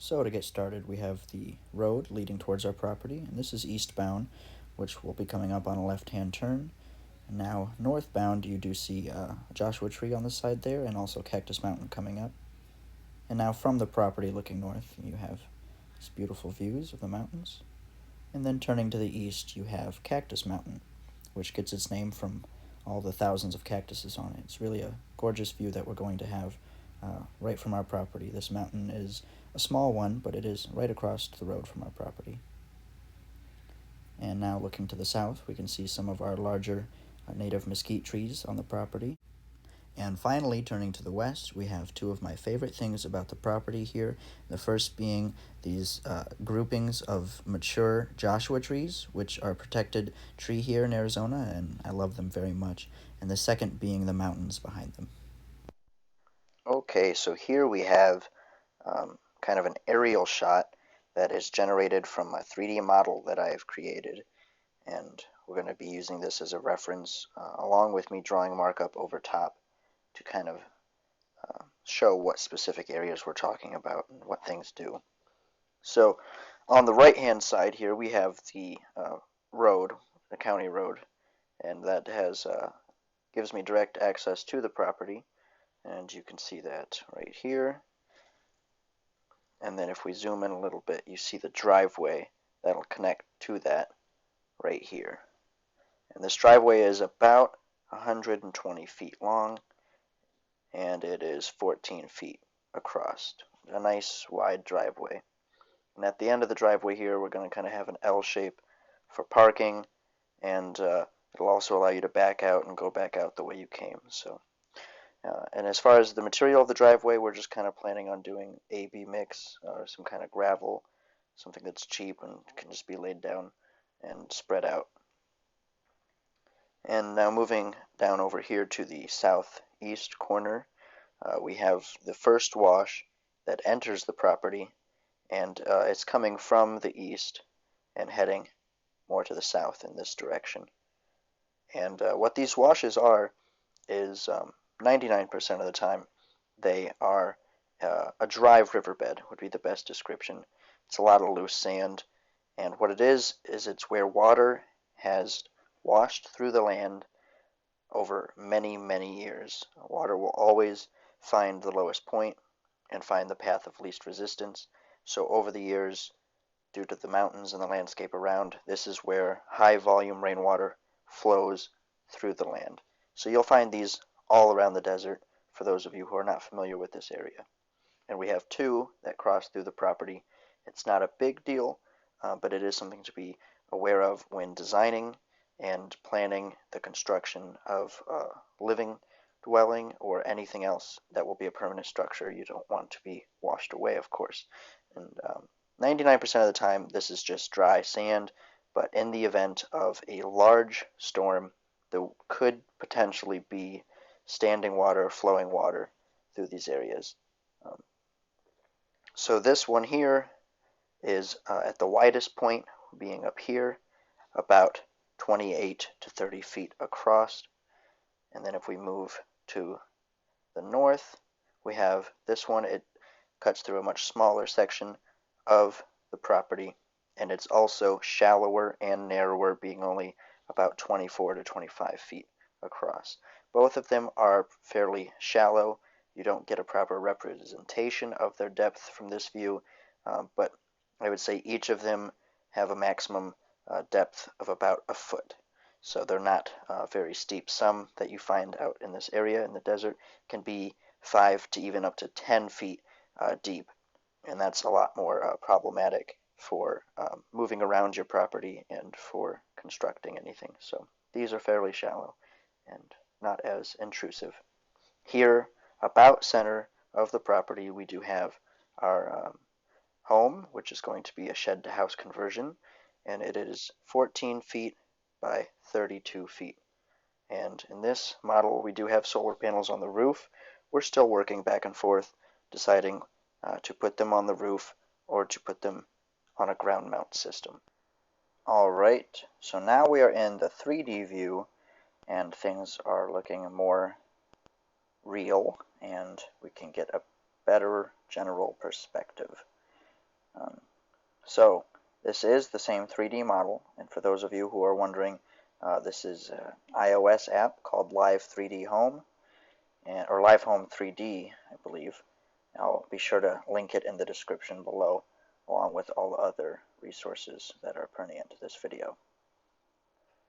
So to get started, we have the road leading towards our property, and this is eastbound, which will be coming up on a left-hand turn. And now northbound, you do see a Joshua tree on the side there, and also Cactus Mountain coming up. And now from the property looking north, you have these beautiful views of the mountains. And then turning to the east, you have Cactus Mountain, which gets its name from all the thousands of cactuses on it. It's really a gorgeous view that we're going to have right from our property. This mountain is a small one, but it is right across the road from our property. And now looking to the south, we can see some of our larger native mesquite trees on the property. And finally, turning to the west, we have two of my favorite things about the property here. The first being these groupings of mature Joshua trees, which are a protected tree here in Arizona, and I love them very much. And the second being the mountains behind them. Okay, so here we have kind of an aerial shot that is generated from a 3D model that I've created. And we're going to be using this as a reference, along with me drawing markup over top to kind of show what specific areas we're talking about and what things do. So on the right hand side here we have the road, the county road, and that has gives me direct access to the property, and you can see that right here. And then if we zoom in a little bit, you see the driveway that'll connect to that right here. And this driveway is about 120 feet long, and it is 14 feet across. A nice wide driveway. And at the end of the driveway here, we're going to kind of have an L shape for parking, and it'll also allow you to back out and go back out the way you came. So, and as far as the material of the driveway, we're just kind of planning on doing A-B mix, or some kind of gravel, something that's cheap and can just be laid down and spread out. And now moving down over here to the southeast corner, we have the first wash that enters the property, and it's coming from the east and heading more to the south in this direction. And what these washes are is 99% of the time they are a dry riverbed would be the best description. It's a lot of loose sand, and what it is it's where water has washed through the land over many, many years. Water will always find the lowest point and find the path of least resistance. So over the years, due to the mountains and the landscape around, this is where high volume rainwater flows through the land. So you'll find these all around the desert for those of you who are not familiar with this area. And we have two that cross through the property. It's not a big deal, but it is something to be aware of when designing and planning the construction of a living dwelling or anything else that will be a permanent structure. You don't want to be washed away, of course. And 99% of the time, this is just dry sand, but in the event of a large storm, there could potentially be standing water, flowing water through these areas. So this one here is at the widest point, being up here, about 28 to 30 feet across. And then if we move to the north, we have this one. It cuts through a much smaller section of the property, and it's also shallower and narrower, being only about 24 to 25 feet across. Both of them are fairly shallow. You don't get a proper representation of their depth from this view, but I would say each of them have a maximum depth of about a foot. So they're not very steep. Some that you find out in this area in the desert can be 5 to even up to 10 feet deep, and that's a lot more problematic for moving around your property and for constructing anything. So these are fairly shallow and not as intrusive. Here, about center of the property, we do have our home, which is going to be a shed to house conversion, and it is 14 feet by 32 feet. And in this model, we do have solar panels on the roof. We're still working back and forth, deciding to put them on the roof or to put them on a ground mount system. Alright, so now we are in the 3D view, and things are looking more real, and we can get a better general perspective. Um, so this is the same 3D model, and for those of you who are wondering, this is an iOS app called Live 3D Home, or Live Home 3D, I believe. I'll be sure to link it in the description below, along with all the other resources that are pertinent to this video.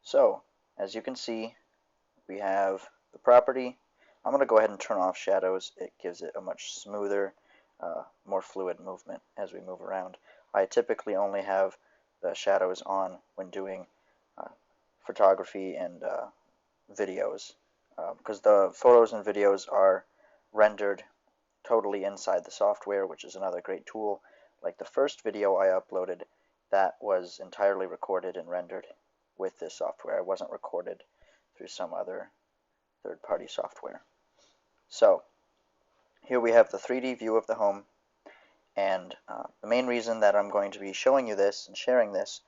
So, as you can see, we have the property. I'm going to go ahead and turn off shadows. It gives it a much smoother, more fluid movement as we move around. I typically only have the shadows on when doing photography and videos, because the photos and videos are rendered totally inside the software, which is another great tool. Like the first video I uploaded, that was entirely recorded and rendered with this software. It wasn't recorded through some other third-party software. So here we have the 3D view of the home, and the main reason that I'm going to be showing you this and sharing this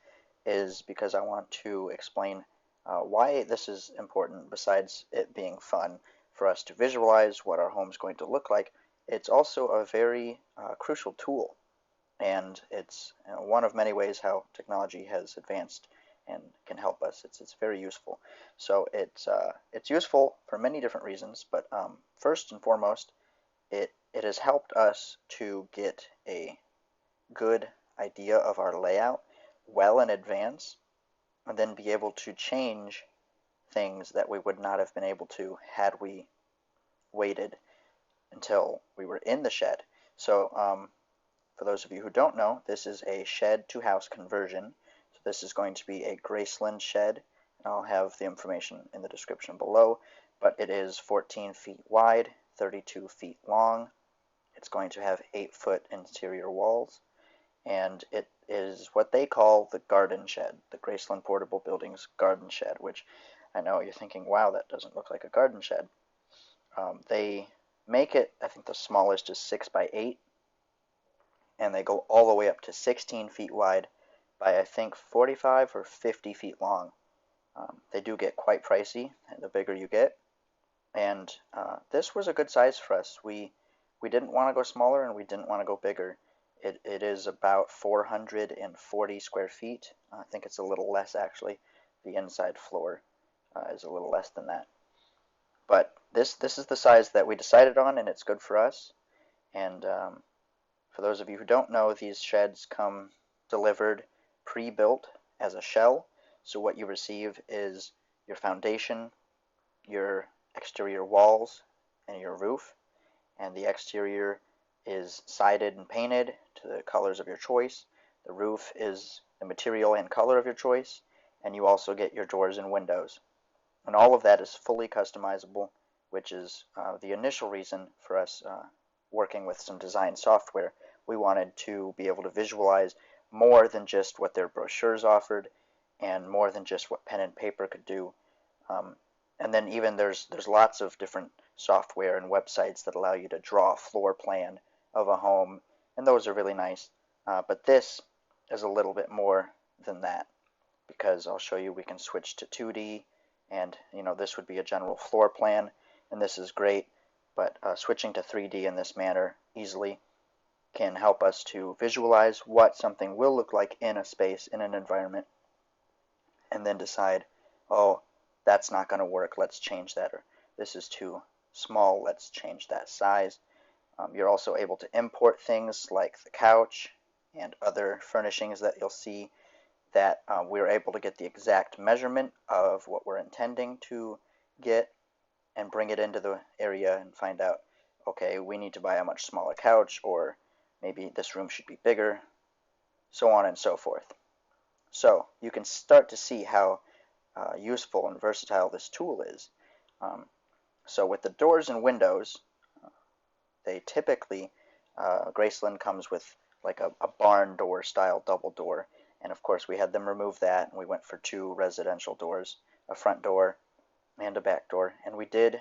is because I want to explain why this is important. Besides it being fun for us to visualize what our home is going to look like, it's also a very crucial tool, and it's one of many ways how technology has advanced and can help us. It's very useful. So it's useful for many different reasons, but first and foremost, it has helped us to get a good idea of our layout well in advance, and then be able to change things that we would not have been able to had we waited until we were in the shed. So for those of you who don't know, this is a shed to house conversion. So this is going to be a Graceland shed, and I'll have the information in the description below, but it is 14 feet wide, 32 feet long. It's going to have 8-foot interior walls, and it is what they call the garden shed, the Graceland Portable Buildings garden shed, which I know you're thinking, wow, that doesn't look like a garden shed. They make it, I think the smallest is 6 by 8, and they go all the way up to 16 feet wide by, I think, 45 or 50 feet long. They do get quite pricey the bigger you get, and this was a good size for us. We didn't want to go smaller, and we didn't want to go bigger. It is about 440 square feet. I think it's a little less, actually. The inside floor is a little less than that. But this is the size that we decided on, and it's good for us. And for those of you who don't know, these sheds come delivered pre-built as a shell. So what you receive is your foundation, your exterior walls, and your roof. And the exterior is sided and painted to the colors of your choice. The roof is the material and color of your choice, and you also get your doors and windows. And all of that is fully customizable, which is the initial reason for us working with some design software. We wanted to be able to visualize more than just what their brochures offered, and more than just what pen and paper could do. And then even there's lots of different software and websites that allow you to draw a floor plan of a home, and those are really nice. But this is a little bit more than that, because I'll show you we can switch to 2D, and this would be a general floor plan, and this is great, but switching to 3D in this manner easily can help us to visualize what something will look like in a space, in an environment, and then decide, oh, that's not going to work, let's change that, or this is too small, let's change that size. You're also able to import things like the couch and other furnishings that you'll see that we're able to get the exact measurement of what we're intending to get and bring it into the area and find out, okay, we need to buy a much smaller couch, or maybe this room should be bigger, so on and so forth. So you can start to see how useful and versatile this tool is. So with the doors and windows, they typically, Graceland comes with like a barn door style double door, and of course we had them remove that, and we went for 2 residential doors, a front door and a back door, and we did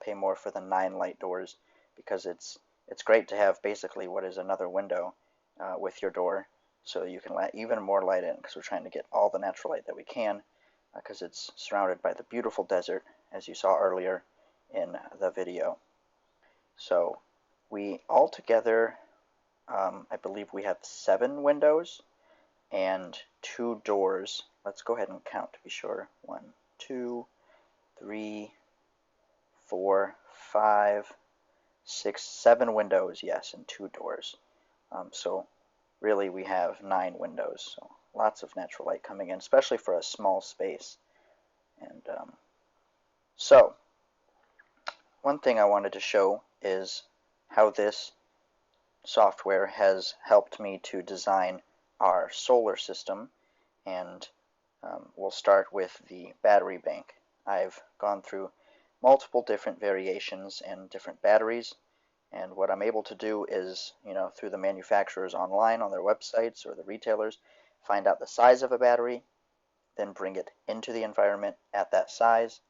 pay more for the 9 light doors, because it's great to have basically what is another window with your door, so you can let even more light in, because we're trying to get all the natural light that we can, because it's surrounded by the beautiful desert, as you saw earlier in the video. So we altogether I believe we have 7 windows and 2 doors. Let's go ahead and count to be sure. 1, 2, 3, 4, 5, 6, 7 windows, yes, and 2 doors. So really we have 9 windows. So lots of natural light coming in, especially for a small space. And so one thing I wanted to show is how this software has helped me to design our solar system, and we'll start with the battery bank. I've gone through multiple different variations and different batteries, and what I'm able to do is, through the manufacturers online on their websites or the retailers, find out the size of a battery, then bring it into the environment at that size,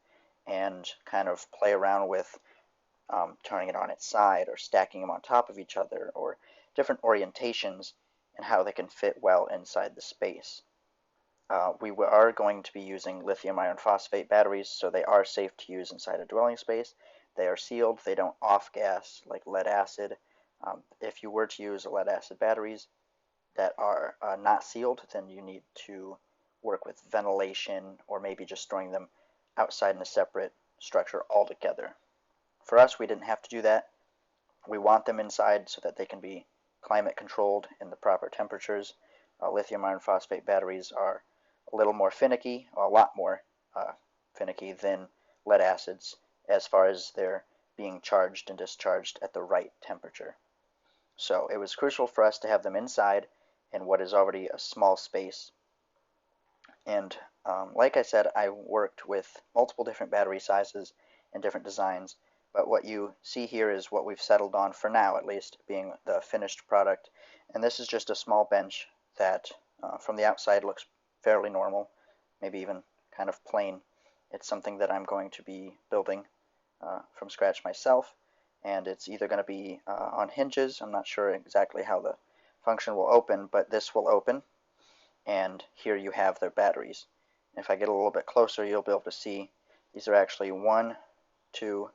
and kind of play around with turning it on its side or stacking them on top of each other, or different orientations and how they can fit well inside the space. We are going to be using lithium iron phosphate batteries, so they are safe to use inside a dwelling space. They are sealed, they don't off-gas like lead acid. If you were to use lead acid batteries that are not sealed, then you need to work with ventilation, or maybe just storing them outside in a separate structure altogether. For us, we didn't have to do that. We want them inside so that they can be climate controlled in the proper temperatures. Lithium iron phosphate batteries are a little more finicky, a lot more finicky than lead acids as far as their being charged and discharged at the right temperature. So it was crucial for us to have them inside in what is already a small space. And like I said, I worked with multiple different battery sizes and different designs, but what you see here is what we've settled on for now, at least, being the finished product. And this is just a small bench that from the outside looks fairly normal, maybe even kind of plain. It's something that I'm going to be building from scratch myself, and it's either going to be on hinges. I'm not sure exactly how the function will open, but this will open, and here you have their batteries. And if I get a little bit closer, you'll be able to see these are actually 1, 2,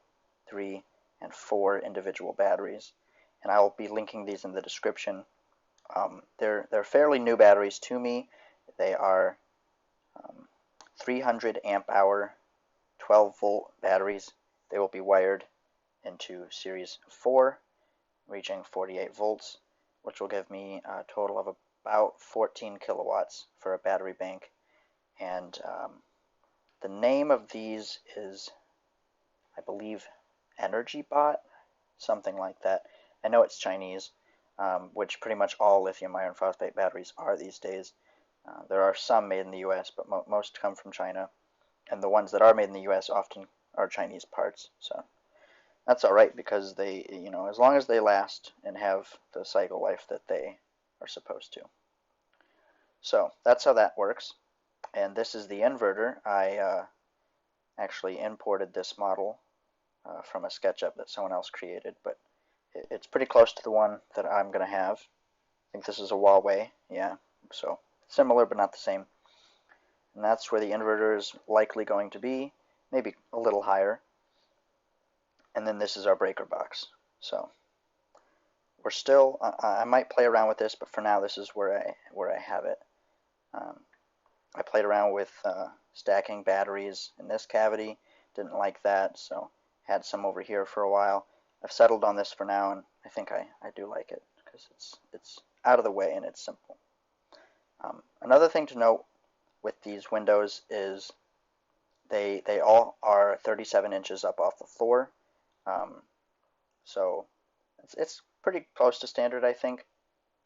3, and 4 individual batteries, and I'll be linking these in the description. They're fairly new batteries to me. They are 300 amp hour 12 volt batteries. They will be wired into series 4, reaching 48 volts, which will give me a total of about 14 kilowatts for a battery bank. And the name of these is, I believe, Energy Bot, something like that. I know it's Chinese, which pretty much all lithium iron phosphate batteries are these days. There are some made in the US, but most come from China, and the ones that are made in the US often are Chinese parts. So that's all right, because they, as long as they last and have the cycle life that they are supposed to. So that's how that works. And this is the inverter. I actually imported this model from a SketchUp that someone else created, but it's pretty close to the one that I'm going to have. I think this is a Huawei, yeah, so similar but not the same. And that's where the inverter is likely going to be, maybe a little higher. And then this is our breaker box. So we're still, I might play around with this, but for now this is where I have it. I played around with stacking batteries in this cavity, didn't like that, so had some over here for a while. I've settled on this for now, and I think I do like it, because it's out of the way and it's simple. Another thing to note with these windows is they all are 37 inches up off the floor, so it's pretty close to standard, I think,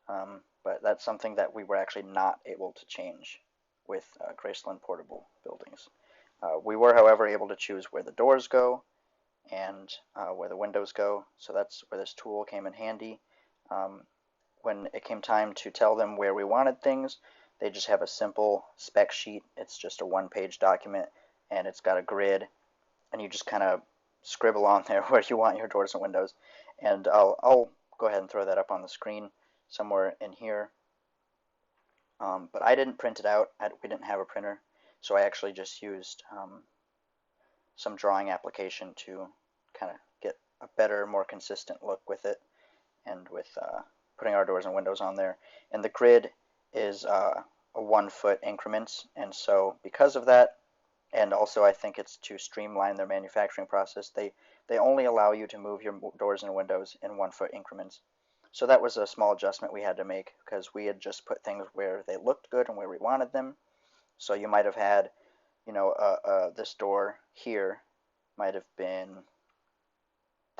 but that's something that we were actually not able to change with Graceland portable buildings. We were, however, able to choose where the doors go and where the windows go, so that's where this tool came in handy. When it came time to tell them where we wanted things, they just have a simple spec sheet. It's just a one-page document, and it's got a grid, and you just kind of scribble on there where you want your doors and windows. And I'll go ahead and throw that up on the screen somewhere in here. But I didn't print it out. We didn't have a printer, so I actually just used some drawing application to kind of get a better, more consistent look with it, and with putting our doors and windows on there. And the grid is a 1 foot increments, and so because of that, and also I think it's to streamline their manufacturing process, they only allow you to move your doors and windows in 1 foot increments. So that was a small adjustment we had to make because we had just put things where they looked good and where we wanted them. So you might have had, this door here might have been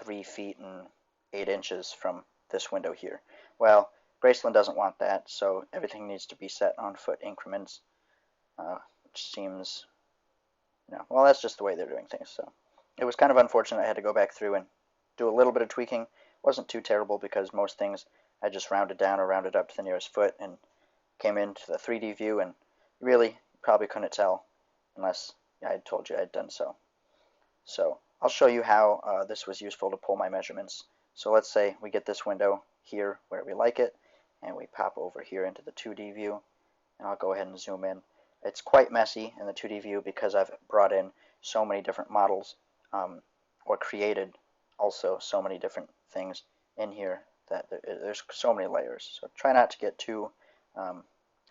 3 feet and 8 inches from this window here. Well, Graceland doesn't want that, so everything needs to be set on foot increments, which seems, well, that's just the way they're doing things. So it was kind of unfortunate I had to go back through and do a little bit of tweaking. It wasn't too terrible because most things I just rounded down or rounded up to the nearest foot and came into the 3D view, and really probably couldn't tell unless I had told you I had done so. So I'll show you how this was useful to pull my measurements. So let's say we get this window here where we like it, and we pop over here into the 2D view, and I'll go ahead and zoom in. It's quite messy in the 2D view because I've brought in so many different models, or created also so many different things in here that there's so many layers. So try not to get too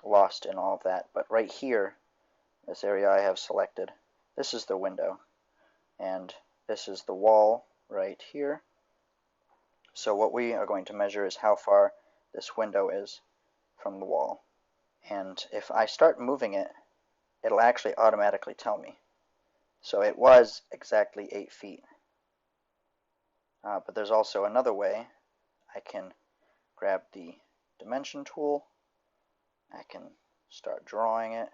lost in all of that. But right here, this area I have selected, this is the window, and this is the wall right here. So what we are going to measure is how far this window is from the wall. And if I start moving it, it'll actually automatically tell me. So it was exactly 8 feet. But there's also another way. I can grab the dimension tool. I can start drawing it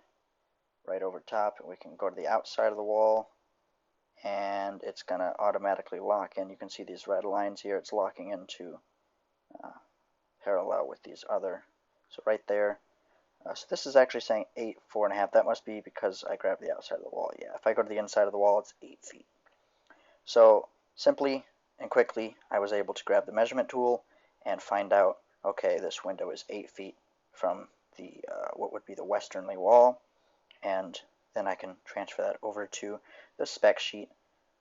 right over top, and we can go to the outside of the wall, and it's going to automatically lock in. You can see these red lines here. It's locking into parallel with these other. So right there. So this is actually saying 8, 4.5. That must be because I grabbed the outside of the wall. Yeah, if I go to the inside of the wall, it's 8 feet. So simply and quickly, I was able to grab the measurement tool and find out, okay, this window is 8 feet from the what would be the westernly wall, and then I can transfer that over to the spec sheet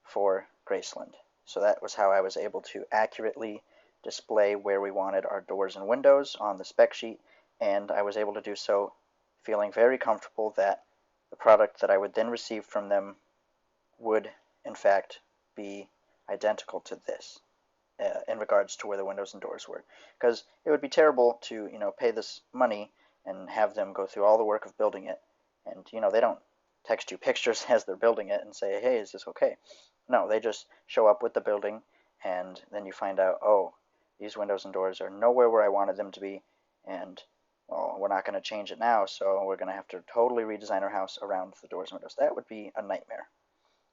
for Graceland. So that was how I was able to accurately display where we wanted our doors and windows on the spec sheet, and I was able to do so feeling very comfortable that the product that I would then receive from them would, in fact, be identical to this in regards to where the windows and doors were. Because it would be terrible to, pay this money and have them go through all the work of building it, and, they don't text you pictures as they're building it and say, hey, is this okay? No, they just show up with the building, and then you find out, oh, these windows and doors are nowhere where I wanted them to be, and well, we're not going to change it now, so we're going to have to totally redesign our house around the doors and windows. That would be a nightmare.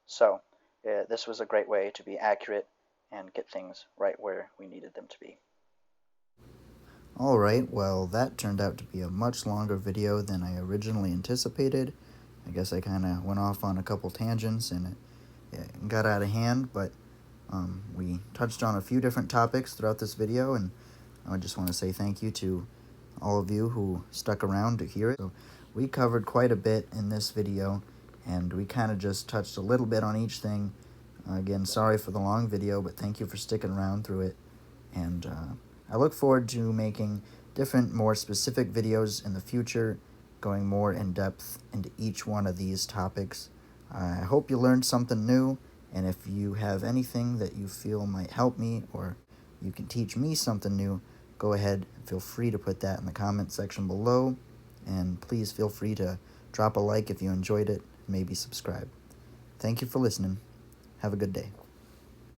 So this was a great way to be accurate and get things right where we needed them to be. Alright, well that turned out to be a much longer video than I originally anticipated. I guess I kind of went off on a couple tangents and it got out of hand, but we touched on a few different topics throughout this video, and I just want to say thank you to all of you who stuck around to hear it. So we covered quite a bit in this video, and we kind of just touched a little bit on each thing. Again, sorry for the long video, but thank you for sticking around through it, and I look forward to making different, more specific videos in the future, going more in depth into each one of these topics. I hope you learned something new, and if you have anything that you feel might help me, or you can teach me something new, go ahead and feel free to put that in the comment section below, and please feel free to drop a like if you enjoyed it, maybe subscribe. Thank you for listening. Have a good day.